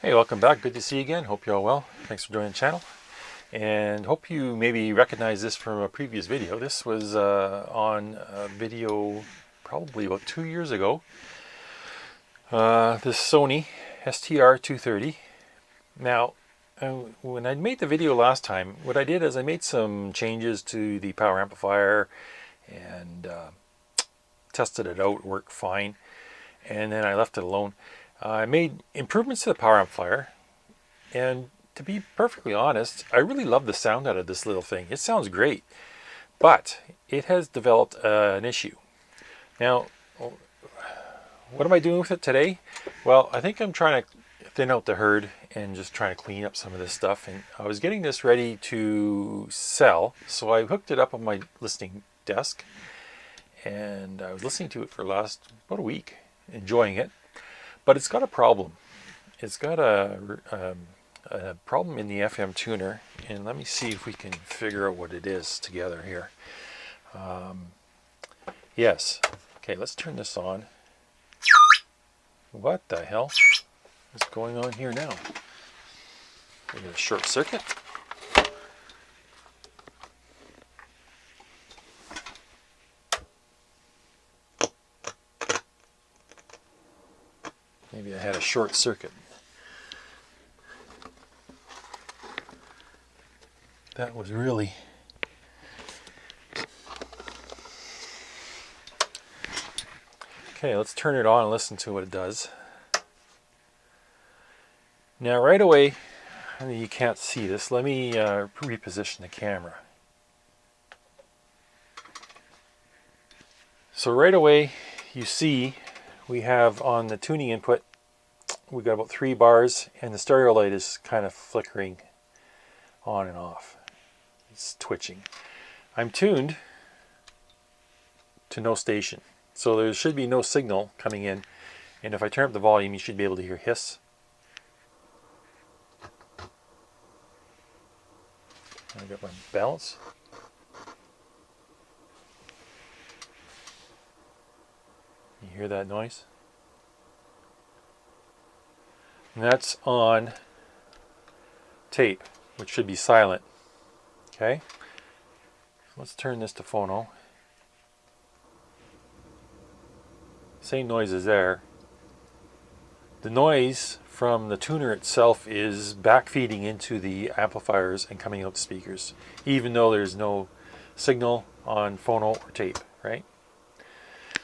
Hey, welcome back. Good to see you again. Hope you're all well. Thanks for joining the channel. And hope you maybe recognize this from a previous video. This was on a video probably about 2 years ago. This Sony STR-230. Now, when I made the video last time, what I did is I made some changes to the power amplifier and tested it out, worked fine, and then I left it alone. I made improvements to the power amplifier, and to be perfectly honest, I really love the sound out of this little thing. It sounds great, but it has developed an issue. Now, what am I doing with it today? Well, I think I'm trying to thin out the herd and just trying to clean up some of this stuff. And I was getting this ready to sell, so I hooked it up on my listening desk, and I was listening to it for about a week, enjoying it. But it's got a problem. It's got a problem in the FM tuner, and let me see if we can figure out what it is together here. Yes. Okay, let's turn this on. What the hell is going on here now? We got a short circuit. Maybe I had a short circuit. That was really... Okay, let's turn it on and listen to what it does. Now right away, you can't see this, let me reposition the camera. So right away you see we have on the tuning input, we've got about 3 bars, and the stereo light is kind of flickering on and off. It's twitching. I'm tuned to no station, so there should be no signal coming in, and if I turn up the volume you should be able to hear hiss. I got my balance. You hear that noise? And that's on tape, which should be silent. Okay? Let's turn this to phono. Same noise is there. The noise from the tuner itself is backfeeding into the amplifiers and coming out the speakers, even though there's no signal on phono or tape, right?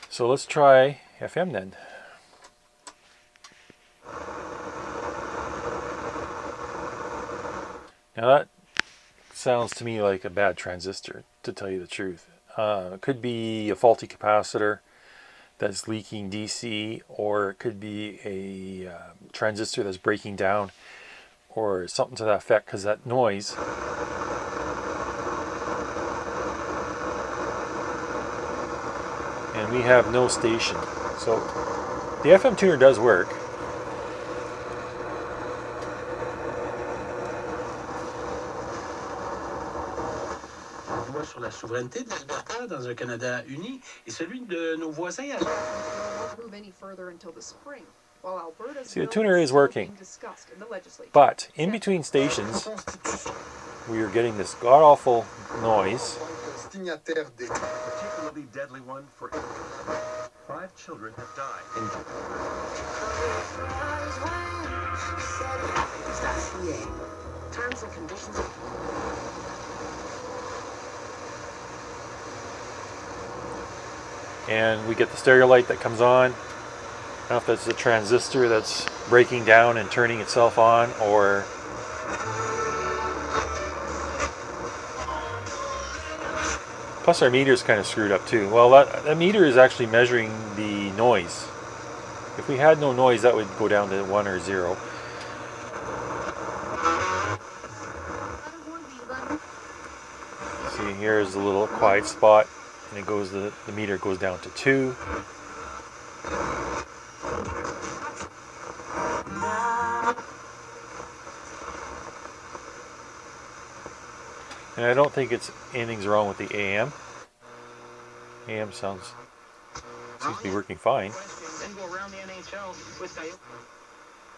So let's try FM then. Now that sounds to me like a bad transistor, to tell you the truth. It could be a faulty capacitor that's leaking DC, or it could be a transistor that's breaking down, or something to that effect, because that noise and we have no station. So the FM tuner does work. Sur la souveraineté de l'Alberta dans un Canada uni et celui de nos voisins. See, the tuner is working, but in between stations we are getting this god-awful noise. Particularly deadly one for 5 children have died. Terms and conditions. And we get the stereo light that comes on. I don't know if that's the transistor that's breaking down and turning itself on, or plus our meter is kind of screwed up too. Well, that meter is actually measuring the noise. If we had no noise, that would go down to 1 or 0. See, here's a little quiet spot, and it goes. The meter goes down to 2. And I don't think anything's wrong with the AM. AM seems to be working fine.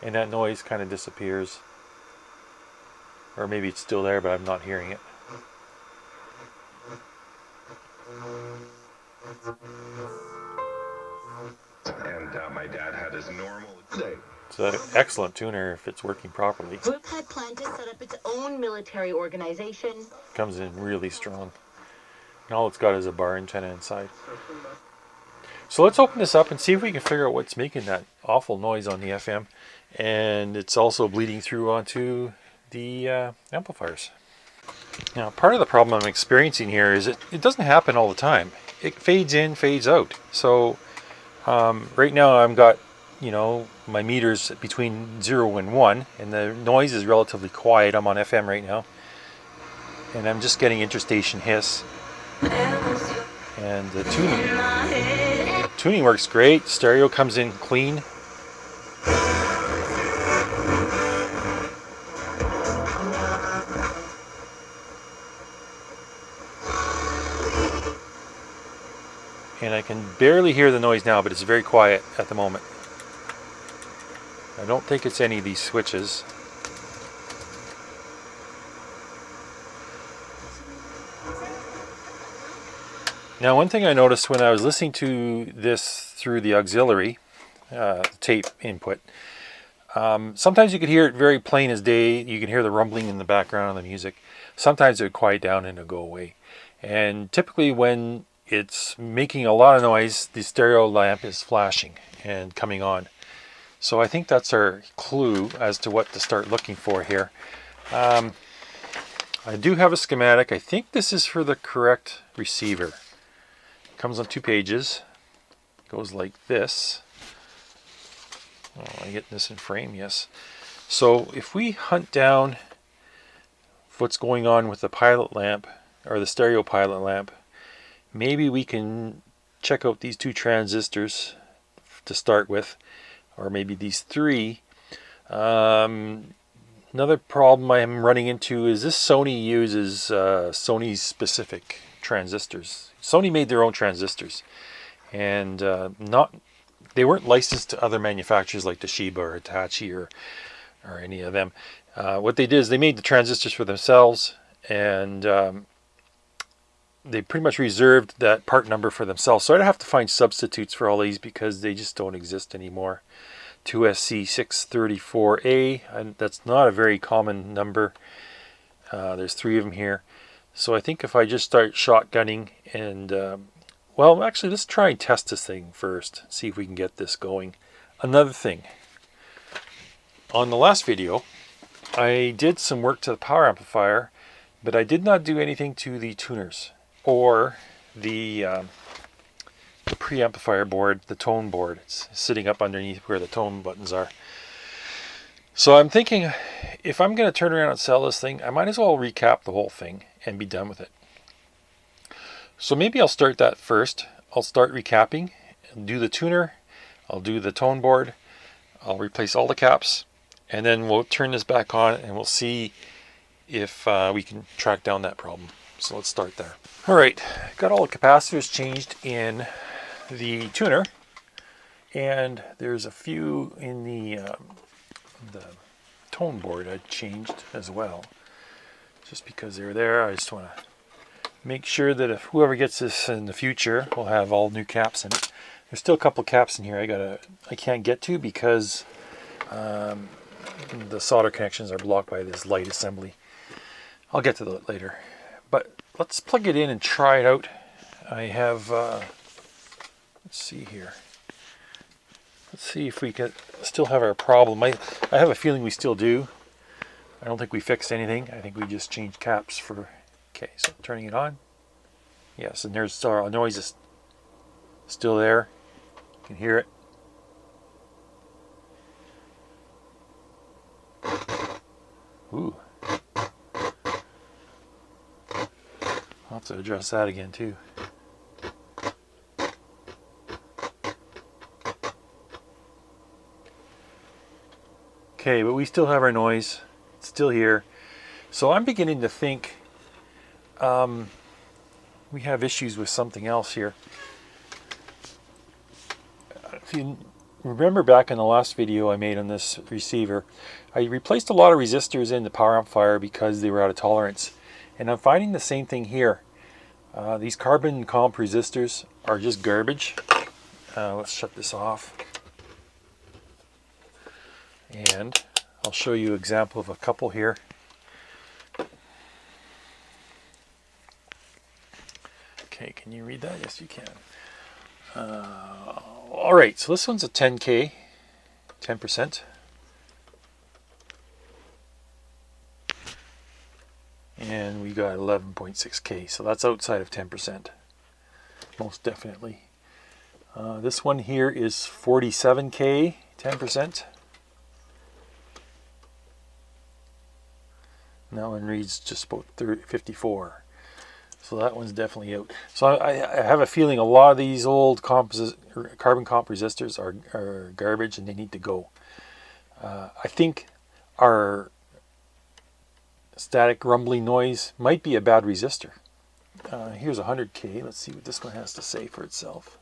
and that noise kind of disappears. Or maybe it's still there, but I'm not hearing it. And my dad had his normal day. It's an excellent tuner if it's working properly. Group had planned to set up its own military organization. Comes in really strong. And all it's got is a bar antenna inside. So let's open this up and see if we can figure out what's making that awful noise on the FM. And it's also bleeding through onto the amplifiers. Now, part of the problem I'm experiencing here is it doesn't happen all the time. It fades in, fades out. So right now I've got, you know, my meters between 0 and 1, and the noise is relatively quiet. I'm on FM right now, and I'm just getting interstation hiss. And the tuning works great. Stereo comes in clean. And I can barely hear the noise now, but it's very quiet at the moment. I don't think it's any of these switches. Now, one thing I noticed when I was listening to this through the auxiliary tape input, sometimes you could hear it very plain as day. You can hear the rumbling in the background of the music. Sometimes it would quiet down and it would go away. And typically when it's making a lot of noise, the stereo lamp is flashing and coming on. So I think that's our clue as to what to start looking for here. I do have a schematic. I think this is for the correct receiver. It comes on 2 pages. It goes like this. Oh, am I getting this in frame? Yes. So if we hunt down what's going on with the pilot lamp, or the stereo pilot lamp, maybe we can check out these 2 transistors to start with, or maybe these 3. Another problem I am running into is this Sony uses Sony's specific transistors. Sony made their own transistors, and they weren't licensed to other manufacturers like Toshiba or Hitachi or any of them. What they did is they made the transistors for themselves, and they pretty much reserved that part number for themselves. So I'd have to find substitutes for all these because they just don't exist anymore. 2SC634A, and that's not a very common number. There's 3 of them here. So I think if I just start shotgunning and, well, actually, let's try and test this thing first. See if we can get this going. Another thing. On the last video, I did some work to the power amplifier, but I did not do anything to the tuners or the preamplifier board, the tone board. It's sitting up underneath where the tone buttons are. So I'm thinking, if I'm going to turn around and sell this thing, I might as well recap the whole thing and be done with it. So maybe I'll start that first. I'll start recapping, do the tuner, I'll do the tone board, I'll replace all the caps, and then we'll turn this back on and we'll see if we can track down that problem. So let's start there. All right, got all the capacitors changed in the tuner, and there's a few in the tone board I changed as well. Just because they're there, I just want to make sure that if whoever gets this in the future will have all new caps in it. There's still a couple of caps in here I can't get to because the solder connections are blocked by this light assembly. I'll get to that later. But let's plug it in and try it out. I have, let's see here. Let's see if we can still have our problem. I have a feeling we still do. I don't think we fixed anything. I think we just changed caps for... Okay, so turning it on. Yes, and there's our noise is still there. You can hear it. Ooh. I'll have to address that again too. Okay, but we still have our noise. It's still here. So I'm beginning to think we have issues with something else here. If you remember back in the last video I made on this receiver, I replaced a lot of resistors in the power amplifier because they were out of tolerance. And I'm finding the same thing here. These carbon comp resistors are just garbage. Let's shut this off. And I'll show you an example of a couple here. Okay, can you read that? Yes, you can. All right, so this one's a 10K, 10%. And we got 11.6K, so that's outside of 10%, most definitely. This one here is 47K, 10%. And that one reads just about 54. So that one's definitely out. So I have a feeling a lot of these old carbon comp resistors are garbage and they need to go. I think our static rumbling noise might be a bad resistor. Here's 100K. Let's see what this one has to say for itself.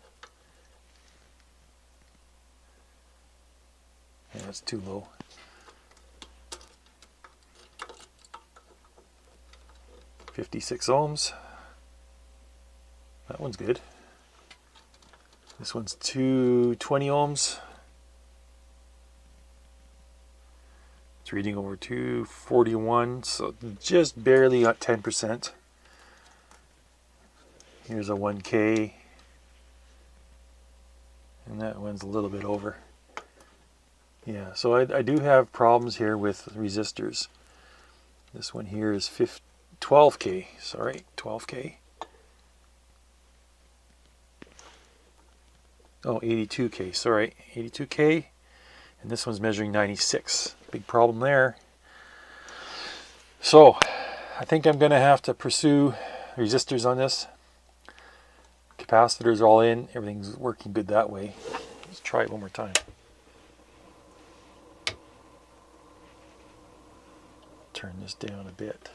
Yeah, that's too low. .56 ohms. That one's good. This one's 220 ohms. It's reading over 241, so just barely at 10%. Here's a 1K. And that one's a little bit over. Yeah, so I do have problems here with resistors. This one here is 12K, sorry, 12K. Oh, 82K, sorry, 82K. And this one's measuring 96. Big problem there. So, I think I'm going to have to pursue resistors on this. Capacitors are all in. Everything's working good that way. Let's try it one more time. Turn this down a bit.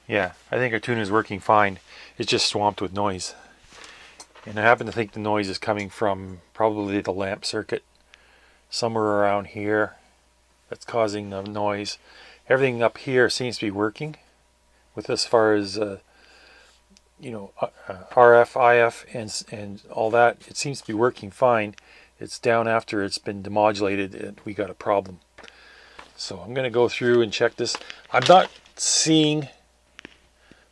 Yeah, I think our tuner is working fine. It's just swamped with noise. And I happen to think the noise is coming from probably the lamp circuit somewhere around here that's causing the noise. Everything up here seems to be working with as far as RF, IF, and all that. It seems to be working fine. It's down after it's been demodulated and we got a problem. So I'm going to go through and check this. I'm not seeing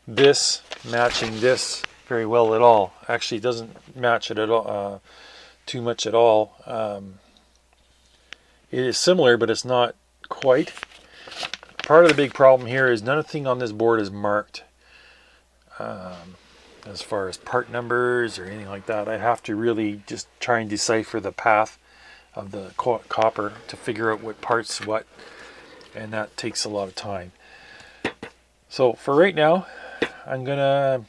this matching this very well at all. Actually, it doesn't match it at all, too much at all. It is similar, but it's not quite. Part of the big problem here is nothing on this board is marked as far as part numbers or anything like that. I have to really just try and decipher the path of the copper to figure out what part's what, and that takes a lot of time. So for right now, I'm gonna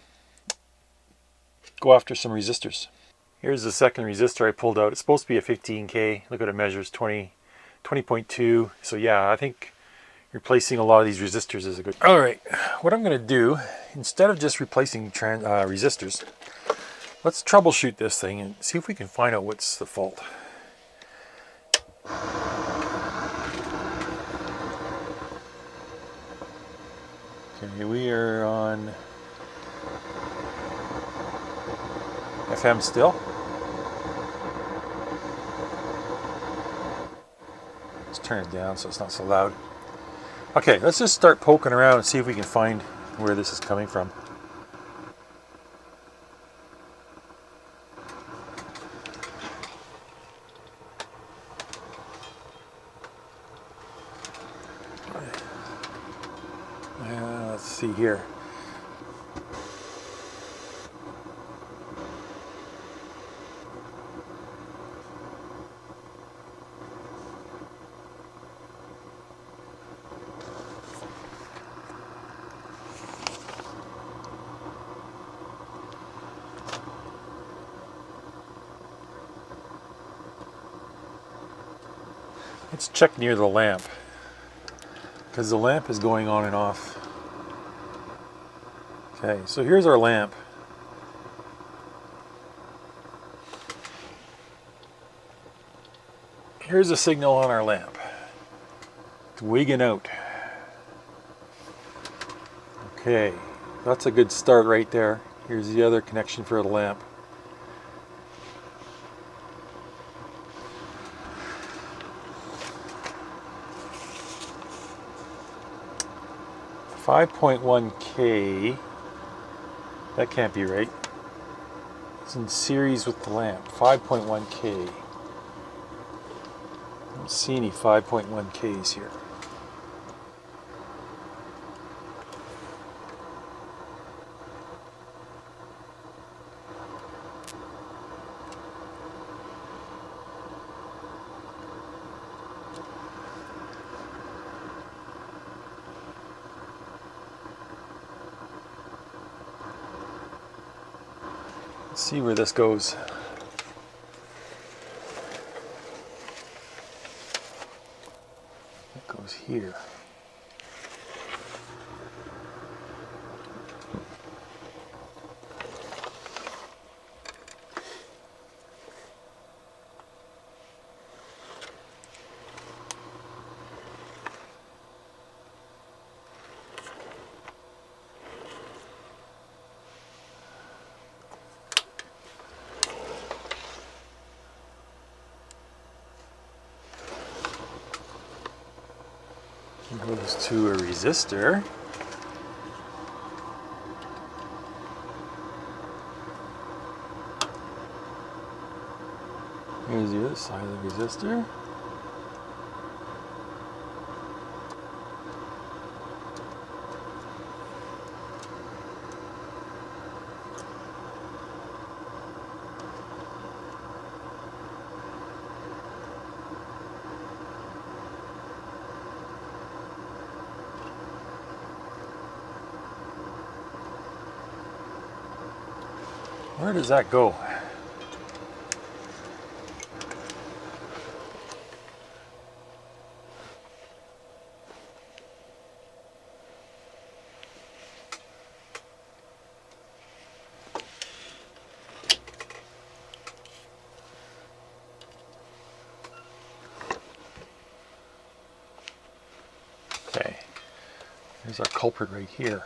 go after some resistors. Here's the second resistor I pulled out. It's supposed to be a 15K. Look what it measures, 20.2. So yeah, I think replacing a lot of these resistors is a good. All right, what I'm gonna do, instead of just replacing resistors, let's troubleshoot this thing and see if we can find out what's the fault. Okay, we are on FM still. Let's turn it down so it's not so loud. Okay, let's just start poking around and see if we can find where this is coming from. Let's see here. Let's check near the lamp, because the lamp is going on and off. Okay, so here's our lamp. Here's a signal on our lamp. It's wigging out. Okay, that's a good start right there. Here's the other connection for the lamp. $5.1K. That can't be right. It's in series with the lamp. 5.1K. I don't see any 5.1Ks here. Let's see where this goes. It goes here. It goes to a resistor. Here's the other side of the resistor. Where does that go? Okay, here's our culprit right here.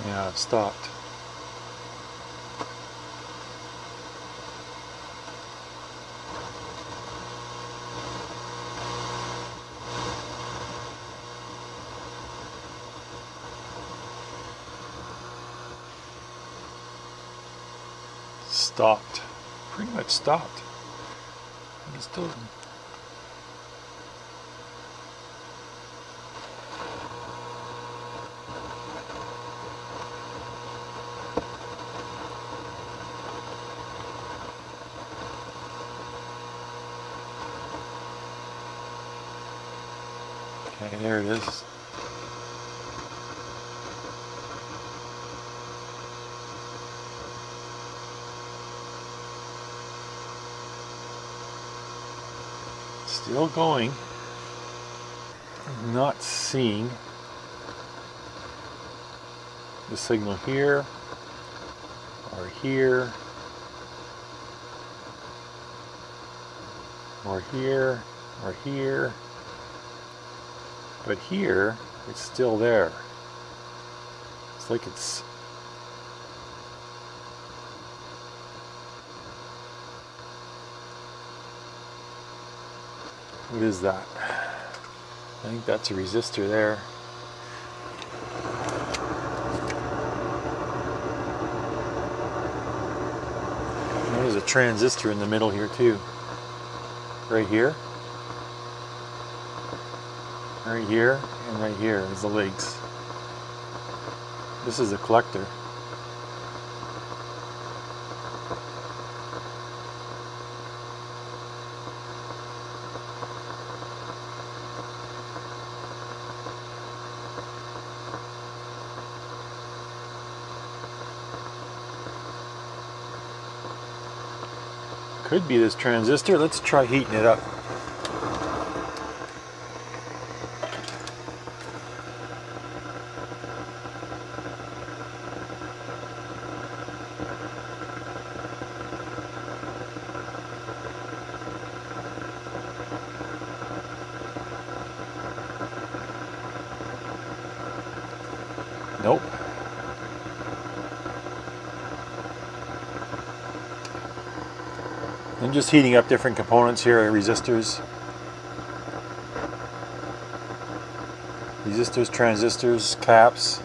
Yeah, it stopped. Stopped. Pretty much stopped. It's still. Okay, there it is. Still going. Not seeing the signal here or here or here or here, but here it's still there. It's like it's what is that? I think that's a resistor there. There's a transistor in the middle here too. Right here. Right here and right here is the legs. This is a collector. Could be this transistor. Let's try heating it up. Nope. I'm just heating up different components here, resistors, transistors, caps.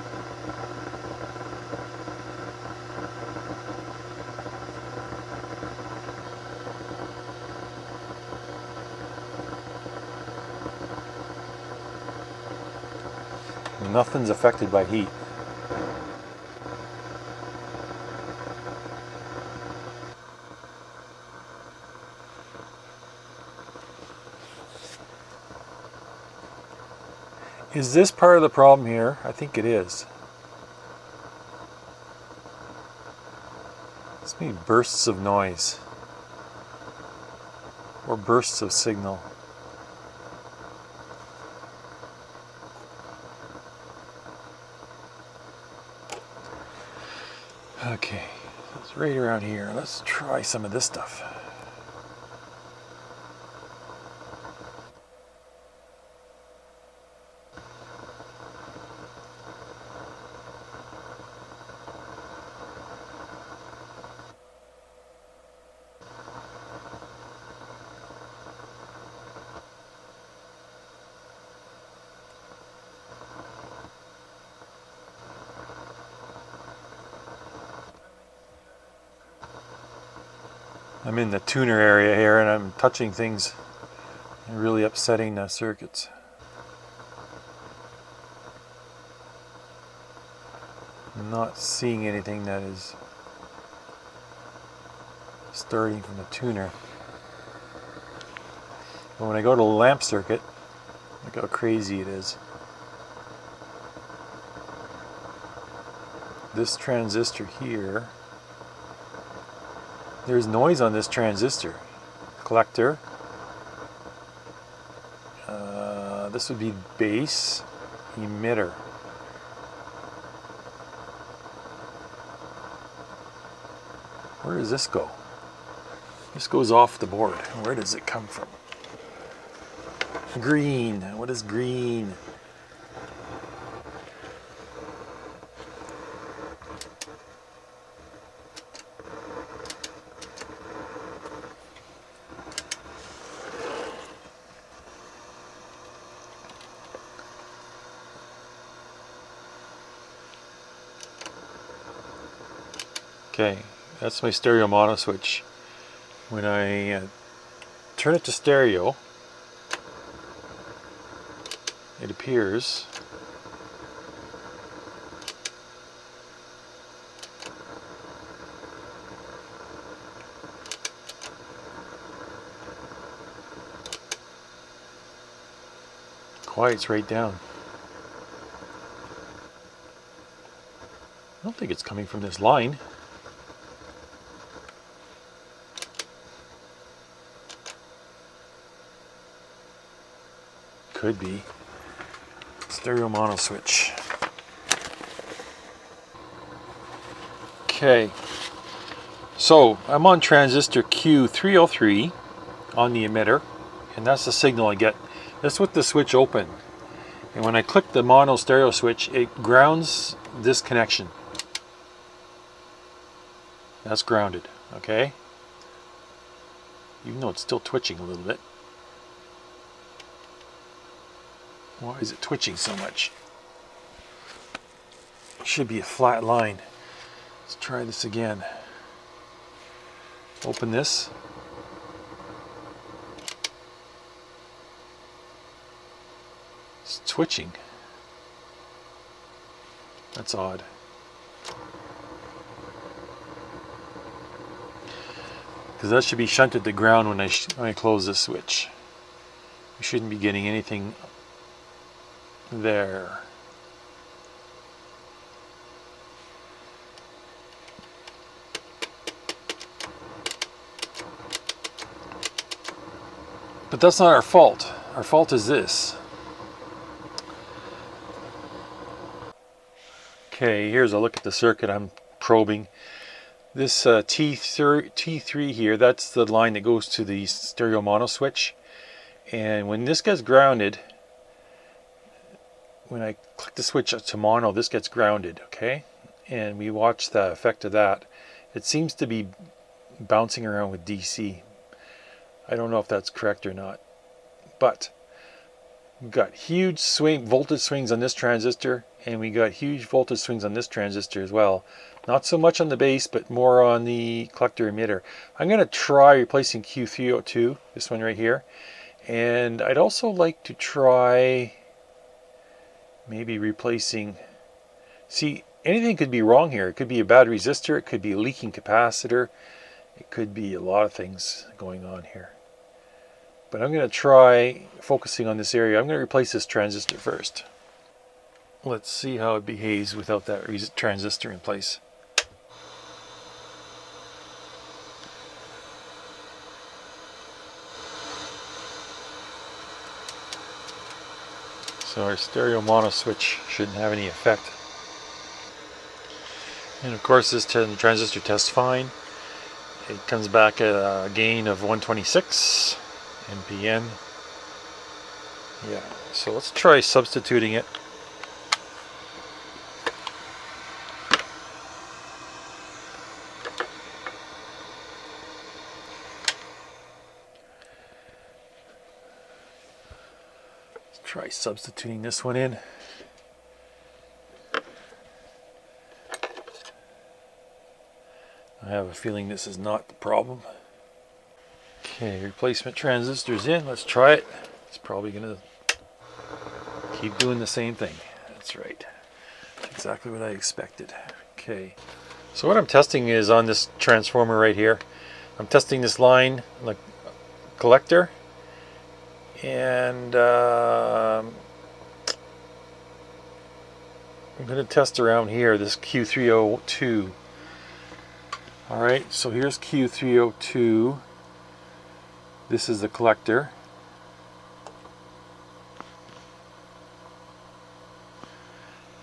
Nothing's affected by heat. Is this part of the problem here? I think it is. It's maybe bursts of noise or bursts of signal. Okay, it's right around here. Let's try some of this stuff. I'm in the tuner area here and I'm touching things and really upsetting the circuits. I'm not seeing anything that is starting from the tuner. But when I go to the lamp circuit, look how crazy it is. This transistor here, there's noise on this transistor. Collector. This would be base, emitter. Where does this go? This goes off the board. Where does it come from? Green. What is green? Okay, that's my stereo mono switch. When I turn it to stereo, it appears quiets right down. I don't think it's coming from this line. Could be. Stereo mono switch. Okay. So I'm on transistor Q303 on the emitter, and that's the signal I get. That's with the switch open. And when I click the mono stereo switch, it grounds this connection. That's grounded, okay? Even though it's still twitching a little bit. Why is it twitching so much? It should be a flat line. Let's try this again. Open this. It's twitching. That's odd. because that should be shunted to ground when I close this switch. We shouldn't be getting anything there. But that's not our fault. Our fault is this. Okay, here's a look at the circuit I'm probing. This T3 here, that's the line that goes to the stereo mono switch. And when this gets grounded, when I click the switch to mono, this gets grounded, okay? And we watch the effect of that. It seems to be bouncing around with DC. I don't know if that's correct or not. But we've got huge voltage swings on this transistor, and we got huge voltage swings on this transistor as well. Not so much on the base, but more on the collector emitter. I'm going to try replacing Q302, this one right here. And I'd also like to try maybe replacing... See, anything could be wrong here. It could be a bad resistor, it could be a leaking capacitor, it could be a lot of things going on here. But I'm going to try focusing on this area. I'm going to replace this transistor first. Let's see how it behaves without that transistor in place. So our stereo mono switch shouldn't have any effect. And of course this transistor tests fine. It comes back at a gain of 126 MPN. Yeah, so let's try substituting it. Let's try substituting this one in. I have a feeling this is not the problem. Okay, replacement transistor's in. Let's try it. It's probably going to keep doing the same thing. That's right. Exactly what I expected. Okay. So what I'm testing is on this transformer right here. I'm testing this line, like collector. And I'm going to test around here, this Q302. Alright, so here's Q302. This is the collector.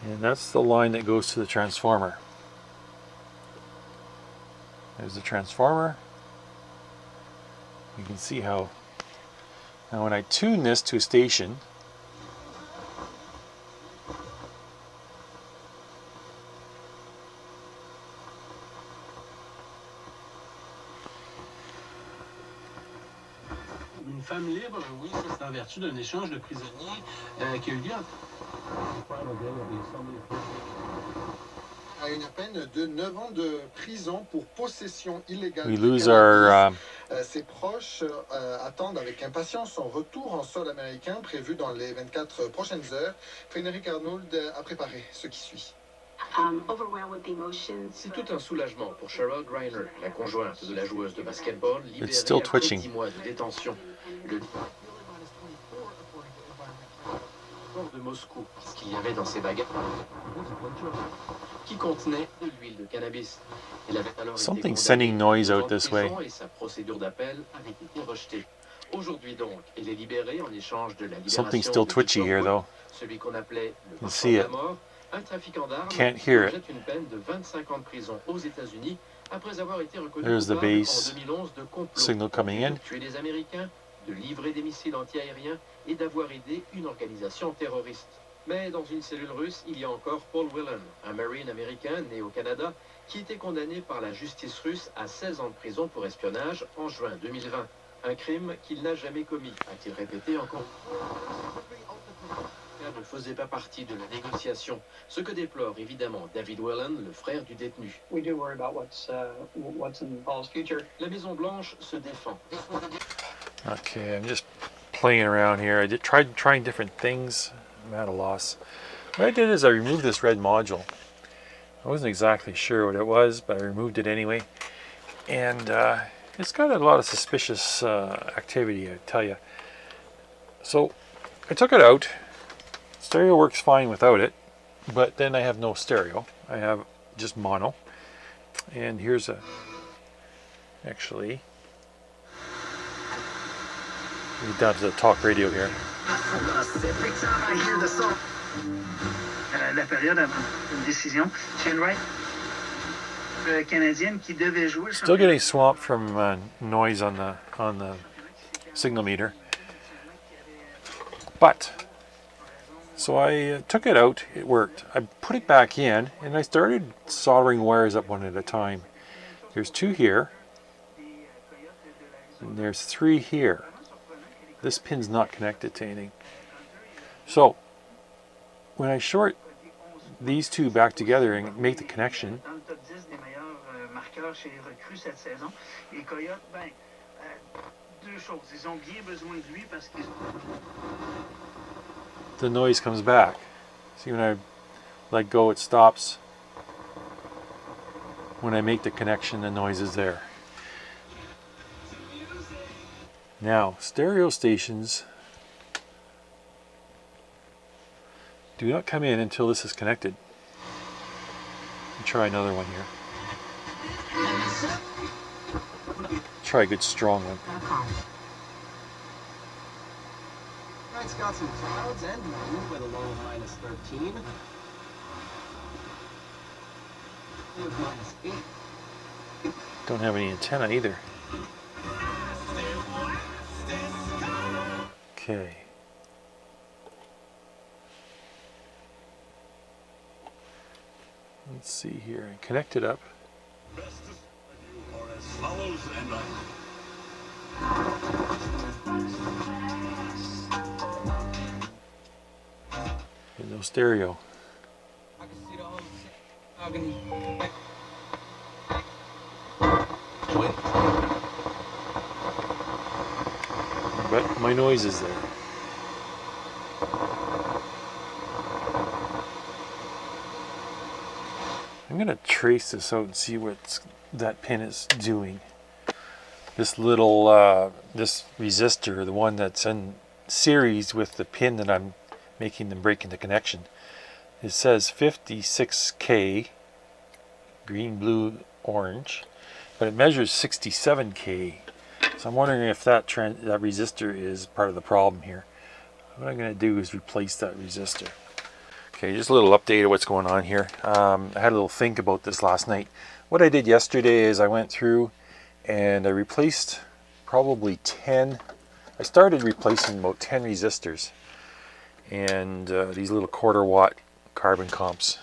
And that's the line that goes to the transformer. There's the transformer. You can see how, now when I tune this to a station, Une femme libre, oui, ça c'est en vertu d'un échange de prisonniers qui a eu lieu à une peine de 9 ans de prison pour possession illégale we de lose cannabis. our Ses proches attendent avec impatience son retour en sol américain prévu dans les 24 prochaines heures. Frédéric Arnould a préparé ce qui suit. C'est tout un soulagement pour Cheryl Greiner, la conjointe de la joueuse de basketball, libérée still après twitching. 10 mois de détention. Le de Moscou, ce qu'il y avait dans ses bagages, qui contenait de l'huile de cannabis. Elle avait alors Something été sending noise out condamnée this à 10 way. ans et sa procédure d'appel avait été rejetée. Aujourd'hui donc, elle est libérée en échange de la libération Something still de twitchy here Victor though. Wood, celui qu'on appelait le can marchand see de la it. mort, un trafiquant d'armes Can't qui hear it. rejette une peine de 25 ans de prison aux États-Unis après avoir été reconnu There's the coupable bass en 2011 de complot signal coming in. de tuer des Américains, de livrer des missiles antiaériens et d'avoir aidé une organisation terroriste. Mais dans une cellule russe, il y a encore Paul Whelan, un Marine américain né au Canada, qui était condamné par la justice russe à 16 ans de prison pour espionnage en juin 2020. Un crime qu'il n'a jamais commis, a-t-il répété encore. Ne faisait pas partie de la négociation, ce que déplore évidemment David Whelan, le frère du détenu. We do worry about what's in Paul's future. La Maison Blanche se défend. Okay, I'm just playing around here. I tried trying different things. I'm at a loss. What I did is I removed this red module. I wasn't exactly sure what it was, but I removed it anyway. And it's got a lot of suspicious activity, I tell you. So I took it out. Stereo works fine without it, but then I have no stereo. I have just mono. And here's a, actually, get down to the talk radio here. La période avant une décision. Shane Wright, Canadienne qui devait jouer. Still getting swamped from noise on the signal meter. But so I took it out. It worked. I put it back in, and I started soldering wires up one at a time. There's 2 here, and there's 3 here. This pin's not connected to anything. So when I short these 2 back together and make the connection, the noise comes back. See, when I let go, it stops. When I make the connection, the noise is there. Now, stereo stations do not come in until this is connected. I'll try another one here. Try a good strong one. Tonight's got some clouds and wind with a low of -13. -8. Don't have any antenna either. Okay. Let's see here. Connect it up. And no stereo. But my noise is there. I'm going to trace this out and see what that pin is doing. This little, this resistor, the one that's in series with the pin that I'm making them break into connection, it says 56K, green, blue, orange, but it measures 67K. So I'm wondering if that resistor is part of the problem here. What I'm going to do is replace that resistor. Okay, just a little update of what's going on here. I had a little think about this last night. What I did yesterday is I went through and I replaced probably 10. I started replacing about 10 resistors and these little 1/4 watt carbon comps.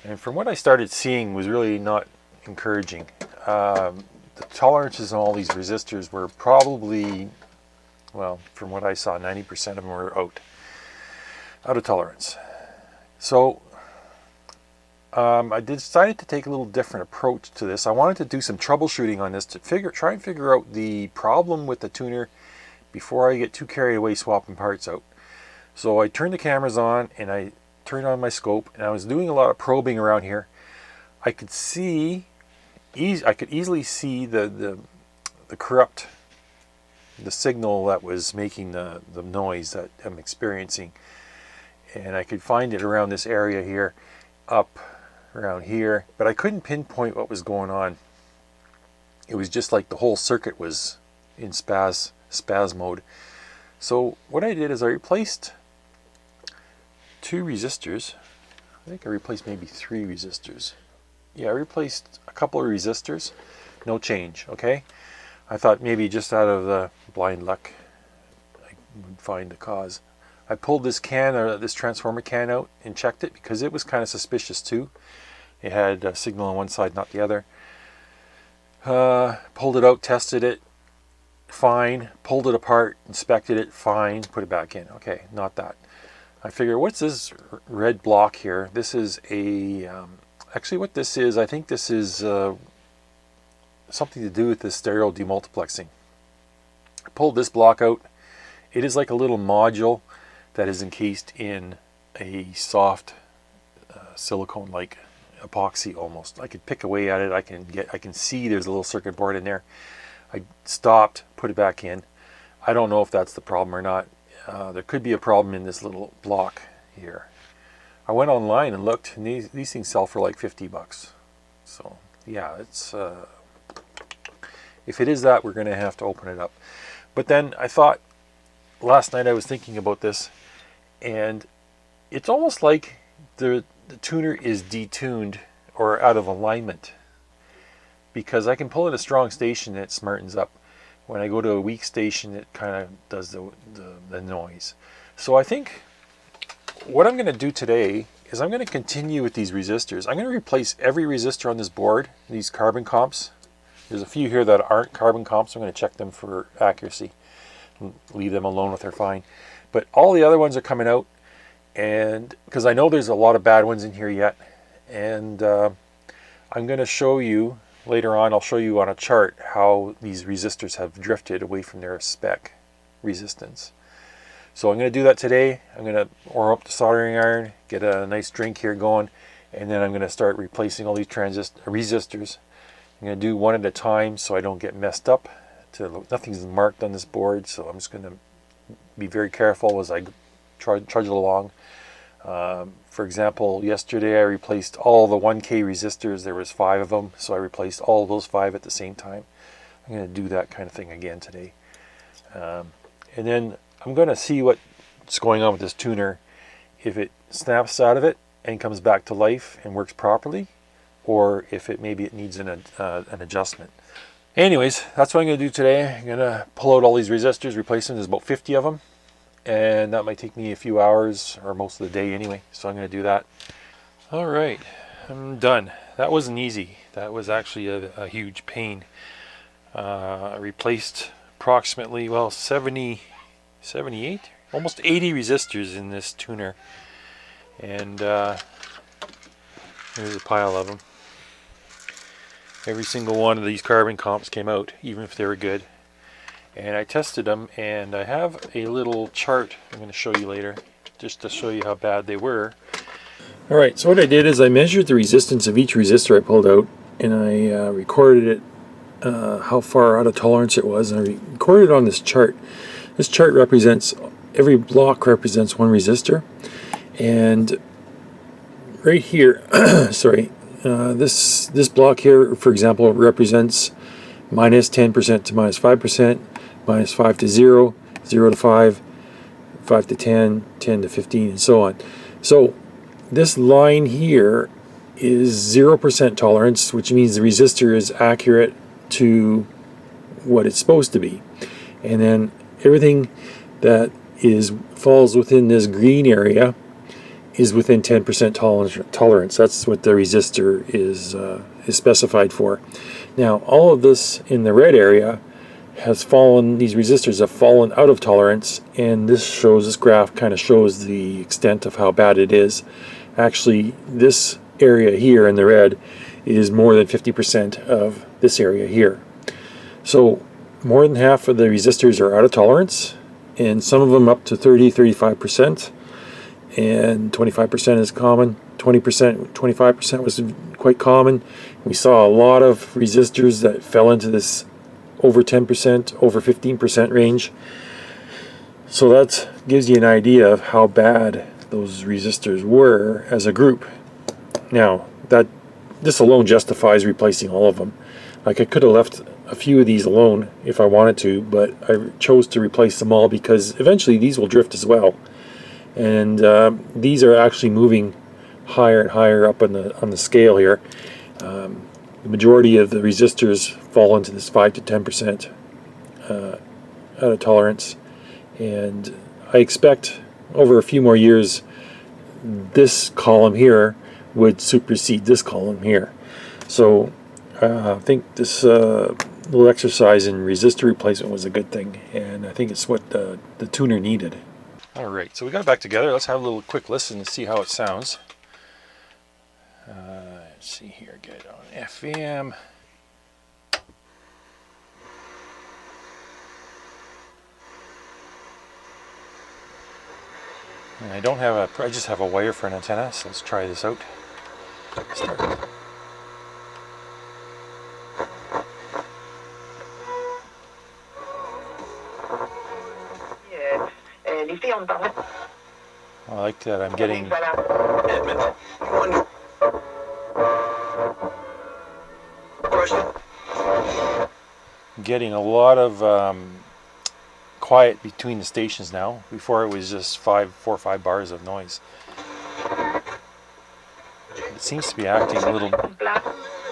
And from what I started seeing was really not encouraging. The tolerances on all these resistors were probably, well, from what I saw, 90% of them were out of tolerance. So I decided to take a little different approach to this. I wanted to do some troubleshooting on this to try and figure out the problem with the tuner before I get too carried away swapping parts out. So I turned the cameras on and I turned on my scope, and I was doing a lot of probing around here. I could see, I could easily see the corrupt, the signal that was making the noise that I'm experiencing. And I could find it around this area here, up around here, but I couldn't pinpoint what was going on. It was just like the whole circuit was in spaz mode. So what I did is I replaced 2 resistors. I think I replaced maybe 3 resistors. Yeah, I replaced a couple of resistors. No change, okay? I thought maybe just out of the blind luck I would find the cause. I pulled this can, or this transformer can out and checked it because it was kind of suspicious too. It had a signal on one side, not the other. Pulled it out, tested it, fine. Pulled it apart, inspected it, fine. Put it back in. Okay, not that. I figure, what's this red block here? This is a, actually what this is, I think this is something to do with the stereo demultiplexing. I pulled this block out. It is like a little module that is encased in a soft silicone-like epoxy almost. I could pick away at it. I can see there's a little circuit board in there. I stopped, put it back in. I don't know if that's the problem or not. There could be a problem in this little block here. I went online and looked, and these things sell for like 50 bucks. So yeah, it's if it is that, we're going to have to open it up. But then I thought, last night I was thinking about this, and it's almost like the tuner is detuned or out of alignment, because I can pull in a strong station and it smartens up. When I go to a weak station, it kind of does the noise. So I think what I'm going to do today is I'm going to continue with these resistors. I'm going to replace every resistor on this board, these carbon comps. There's a few here that aren't carbon comps. I'm going to check them for accuracy. Leave them alone if they're fine. But all the other ones are coming out, and because I know there's a lot of bad ones in here yet. And I'm going to show you later on, I'll show you on a chart how these resistors have drifted away from their spec resistance. So I'm going to do that today. I'm going to warm up the soldering iron, get a nice drink here going, and then I'm going to start replacing all these resistors. I'm going to do one at a time so I don't get messed up. Nothing's marked on this board, so I'm just going to be very careful as I trudge it along. For example, yesterday I replaced all the 1K resistors. There was 5 of them, so I replaced all those 5 at the same time. I'm going to do that kind of thing again today. And then I'm going to see what's going on with this tuner, if it snaps out of it and comes back to life and works properly, or if maybe it needs an adjustment. Anyways, that's what I'm going to do today. I'm going to pull out all these resistors, replace them. There's about 50 of them. And that might take me a few hours or most of the day anyway. So I'm going to do that. All right, I'm done. That wasn't easy. That was actually a huge pain. I replaced approximately, well, 70, 78, almost 80 resistors in this tuner. And there's a pile of them. Every single one of these carbon comps came out, even if they were good. And I tested them, and I have a little chart I'm going to show you later, just to show you how bad they were. Alright, so what I did is I measured the resistance of each resistor I pulled out, and I recorded it, how far out of tolerance it was, and I recorded it on this chart. This chart represents, every block represents one resistor, and right here, sorry, this block here, for example, represents minus 10% to minus 5%, minus 5 to 0, 0 to 5, 5 to 10, 10 to 15, and so on. So this line here is 0% tolerance, which means the resistor is accurate to what it's supposed to be. And then everything that falls within this green area is within 10% tolerance. That's what the resistor is specified for. Now, all of this in the red area has fallen, these resistors have fallen out of tolerance, and this graph kind of shows the extent of how bad it is. Actually, this area here in the red is more than 50% of this area here. So more than half of the resistors are out of tolerance, and some of them up to 30-35%, and 25% is common. 25% was quite common. We saw a lot of resistors that fell into this over 10%, over 15% range. So that gives you an idea of how bad those resistors were as a group. Now, this alone justifies replacing all of them. Like, I could have left a few of these alone if I wanted to, but I chose to replace them all because eventually these will drift as well. And these are actually moving higher and higher up on the scale here. The majority of the resistors fall into this 5 to 10% out of tolerance, and I expect over a few more years this column here would supersede this column here. So I think this little exercise in resistor replacement was a good thing, and I think it's what the tuner needed. Alright, so we got it back together. Let's have a little quick listen and see how it sounds. Let's see here, get it on FM. And I just have a wire for an antenna, so let's try this out. Start. Les filles, on parlait. I like that I'm getting a lot of quiet between the stations now. Before it was just 4 or 5 bars of noise. It seems to be acting a little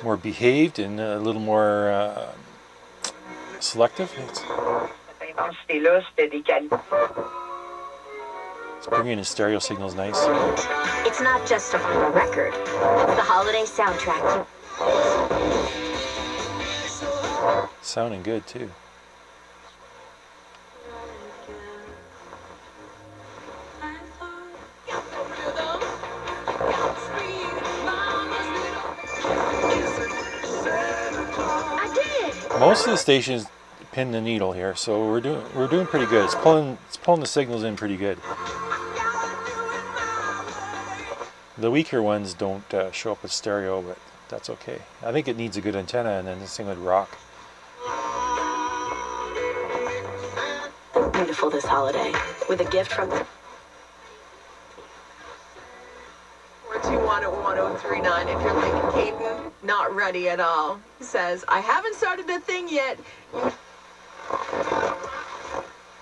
more behaved and a little more selective. It's bringing in stereo signals nice. It's not just a record. It's the holiday soundtrack. Sounding good too. Most of the stations pin the needle here, so we're doing pretty good. It's pulling the signals in pretty good. The weaker ones don't show up as stereo, but that's okay. I think it needs a good antenna, and then this thing would rock. Beautiful this holiday with a gift from 421-1039. If you're like Caden, not ready at all, says I haven't started a thing yet.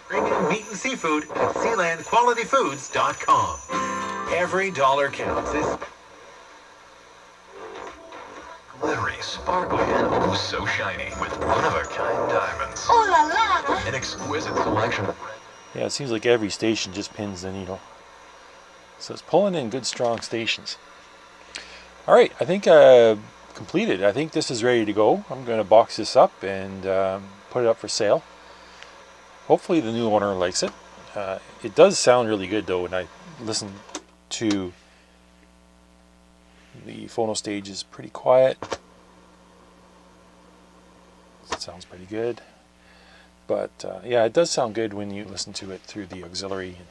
Premium meat and seafood at SealandQualityFoods.com. Every dollar counts. Glittery, sparkly, and oh so shiny with one-of-a-kind diamonds. Oh la la! An exquisite selection. Yeah, it seems like every station just pins the needle. So it's pulling in good, strong stations. All right, I think completed. I think this is ready to go. I'm going to box this up and put it up for sale. Hopefully the new owner likes it. It does sound really good though when I listen to the phono stage. Is pretty quiet. It sounds pretty good. But yeah, it does sound good when you listen to it through the auxiliary and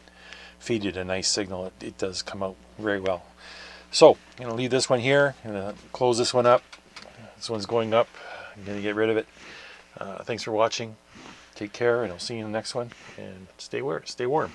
feed it a nice signal. It does come out very well. So I'm going to leave this one here. I'm going to close this one up. This one's going up. I'm going to get rid of it. Thanks for watching. Take care, and I'll see you in the next one. And stay warm.